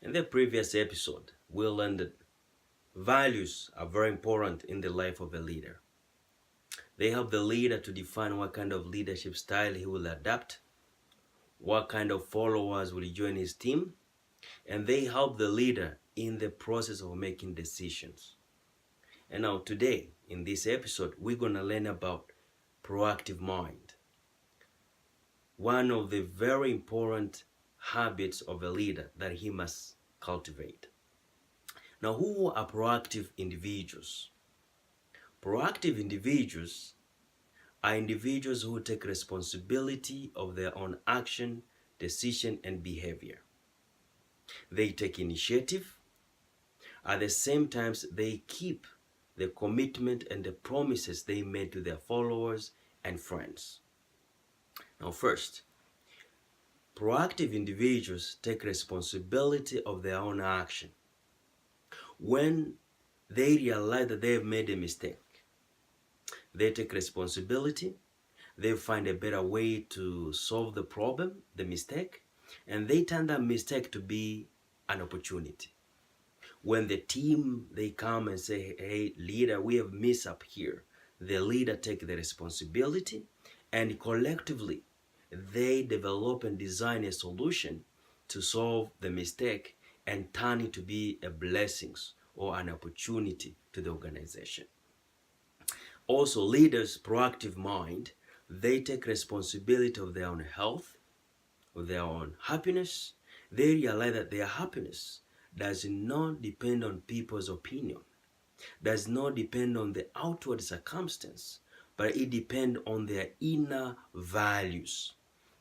In the previous episode, we learned that values are very important in the life of a leader. They help the leader to define what kind of leadership style he will adopt, what kind of followers will join his team, and they help the leader in the process of making decisions. And now today, in this episode, we're going to learn about proactive mind. One of the very important habits of a leader that he must cultivate. Now, who are proactive individuals? Proactive individuals are individuals who take responsibility of their own action, decision, and behavior. They take initiative. At the same time, they keep the commitment and the promises they made to their followers and friends. Now, first, proactive individuals take responsibility of their own action. When they realize that they have made a mistake, they take responsibility, they find a better way to solve the problem, the mistake, and they turn that mistake to be an opportunity. When the team, they come and say, hey, leader, we have messed up here. The leader take the responsibility, and collectively, they develop and design a solution to solve the mistake and turn it to be a blessing or an opportunity to the organization. Also, leaders' proactive mind, they take responsibility of their own health, of their own happiness. They realize that their happiness does not depend on people's opinion, does not depend on the outward circumstance, but it depends on their inner values,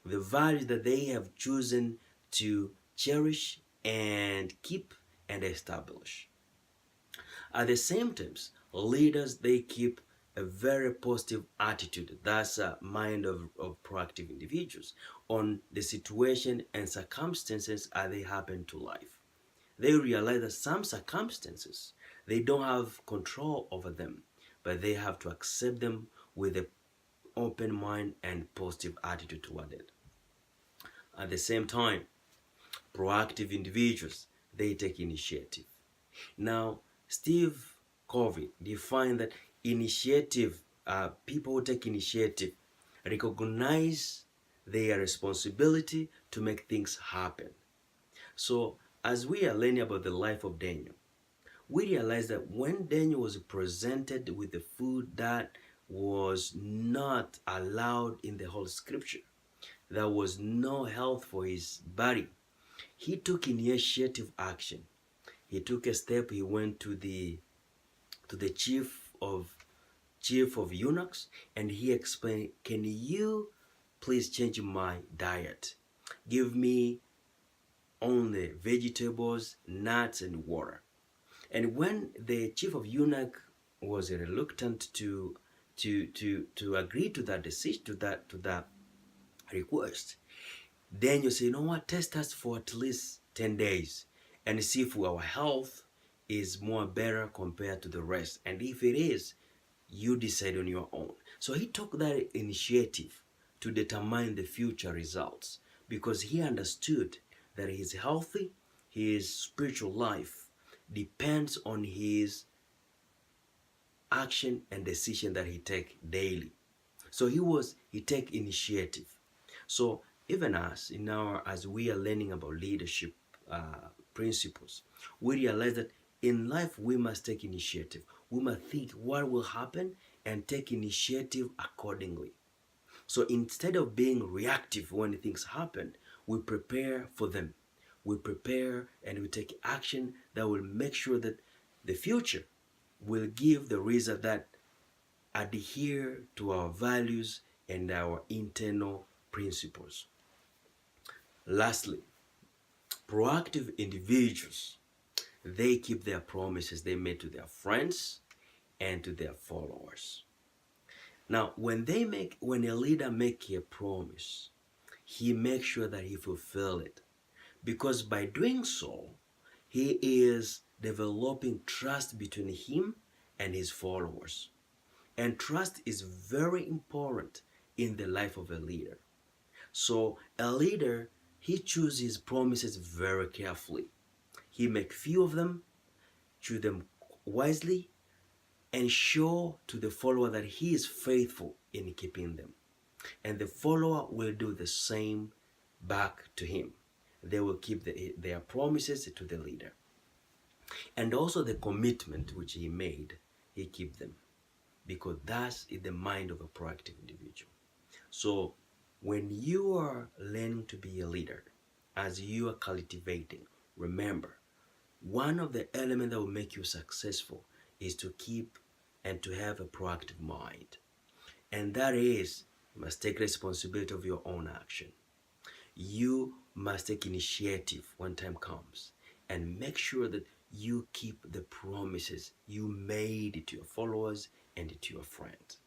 the values that they have chosen to cherish and keep and establish. At the same time, leaders, they keep a very positive attitude. That's a mind of proactive individuals on the situation and circumstances as they happen to life. They realize that some circumstances, they don't have control over them, but they have to accept them with an open mind and positive attitude toward it. At the same time, proactive individuals, they take initiative. Now, Steve Covey defined that initiative, people who take initiative recognize their responsibility to make things happen. So, as we are learning about the life of Daniel, we realize that when Daniel was presented with the food that was not allowed in the whole scripture, there was no health for his body, he took initiative action. He took a step. He went to the chief of eunuchs, and he explained, can you please change my diet? Give me only vegetables, nuts, and water. And when the chief of eunuch was reluctant to agree to that decision, to that request, Daniel said, you know what, test us for at least 10 days and see if our health is more better compared to the rest. And if it is, you decide on your own. So he took that initiative to determine the future results because he understood that his healthy, his spiritual life depends on his action and decision that he take daily. So he take initiative. So even as we are learning about leadership principles, we realize that in life we must take initiative. We must think what will happen and take initiative accordingly. So instead of being reactive when things happen, we prepare for them. We prepare and we take action that will make sure that the future will give the result that adhere to our values and our internal principles. Lastly, proactive individuals, they keep their promises they made to their friends and to their followers. Now, when a leader makes a promise, he makes sure that he fulfills it. Because by doing so, he is developing trust between him and his followers. And trust is very important in the life of a leader. So a leader, he chooses his promises very carefully. He make few of them, choose them wisely, and show to the follower that he is faithful in keeping them. And the follower will do the same back to him. They will keep their promises to the leader. And also the commitment which he made, he keep them. Because that's in the mind of a proactive individual. So when you are learning to be a leader, as you are cultivating, remember, one of the elements that will make you successful is to keep and to have a proactive mind. And that is, you must take responsibility of your own action. You must take initiative when time comes and make sure that you keep the promises you made to your followers and to your friends.